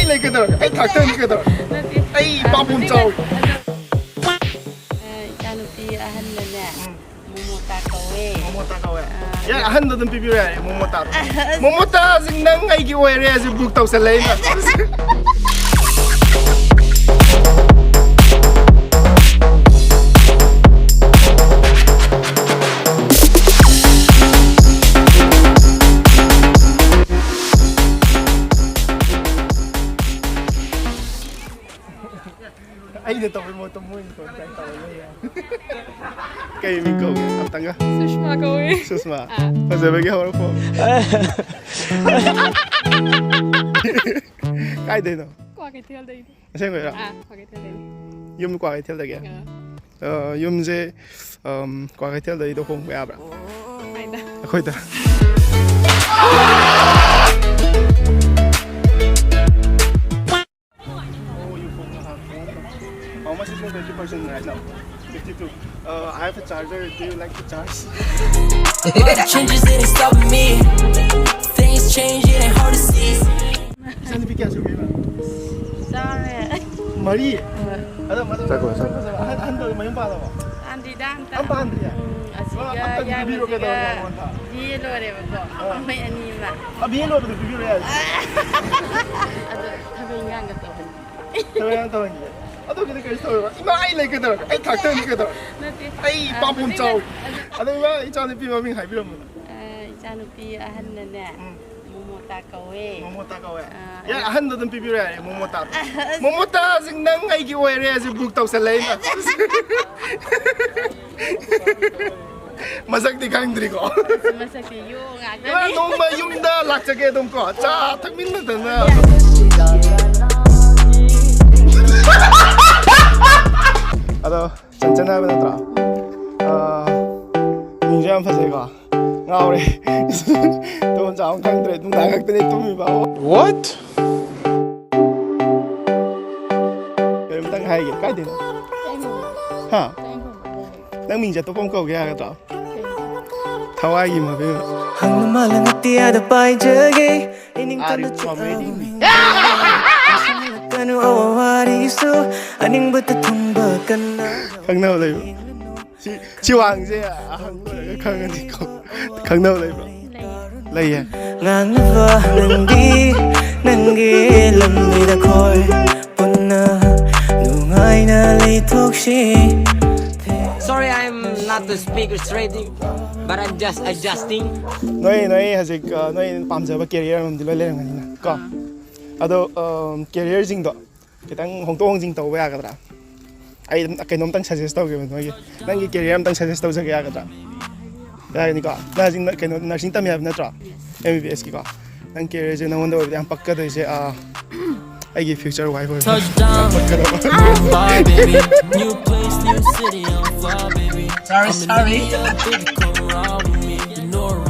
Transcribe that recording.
ꯂꯩꯒꯗꯧꯔꯒ ꯑꯩ ꯊꯥꯛꯇꯅꯤꯒꯗꯧꯔꯒ ꯑꯩ ꯄꯥꯝꯕꯣꯝ ꯆꯥꯎꯏ 이자누피 아한네네 모모타 거웨 모모타 거웨 야 아한도 좀 비비래 모모타 모모타 능 아이기 오해래서 북 tausalleina Ay, tao mo ito mo yung content tao na yan. Kayo may go yan. Ang tanga. Sushma 거웨 Susma. Pasabi ka ako po. Kaya din no? 꽈게텔 데이 Saan ko yun? 꽈게텔 데이 Yung 꽈게텔 da kaya? Yung se 꽈게텔 da ito kung kaya ba? 아니다 Ako ito. How much is your 20% right now? 52. I have a charger. Do you like to charge? Changes it ain't stopping me. Things change, it ain't hard to see. Saan bigyan sa kaya? Sorry Mari. Ano mas? Sako. Hando may pa daw. 안디다 Ang paano yan? 아시가 야미가 디로레고 아마이 아니마 Abihin mo ba ito bibiro yan? 아도 타베인간 것도 Tawag niya. Ano gina kayo sa iba ay lagadaw. Ay thaktanigadaw. Ay pambom chao. Ano ba ichanupi maming haibiro mo? 이자누피 아한네네 모모타 거웨 모모타 거웨. 야 아한도 좀 bibiro yan 모모타. 모모타 능 아이기 오해래서 북 tausalleina. Masakti kang drigo. masakti yung Ya nung mayumda lakjage dum ko. Cha thakmin na dana. Ado chanchana ba natra. 민주한 파세가 나오래. 또 혼자 엉강들에 눈 나각더니 tum이 봐. What? 여러분 땅 하이게 까야 되나? 하. Nang minja to pom ko kaya ka to. Tawagi mo ba? Ang malang at tiyada pa'y jagay. Ining Are you comedy me? Kanu awawari so. Aning ba't tumba ka na? 강나오 라이브. 지 왕제야. 한국에 강은이 거. 강나오 라이브. 라이야. Ngang ba nang di lamida koy punna nungay na litok si. Sorry, I'm not the speaker straight, but I'm just adjusting. 너희 아직 너희 밤새봐 캐리어 놈들 레는 거니나. 거. 아도 캐리어 징도. 그당 홍동 징도 왜 하거라. 아이 아까 놈 땅 사제스도 그러면 너희 난기 캐리어 땅 사제스도 저기 하거라. 그러니까 나 지금 그 나신 때문에 하면 나 MBS 기가. 난 캐리어 이제 나온다 그냥 바꿔도 이제 아기 future wife. Touchdown, fly baby. New place, new city, on fly baby. Sorry. You know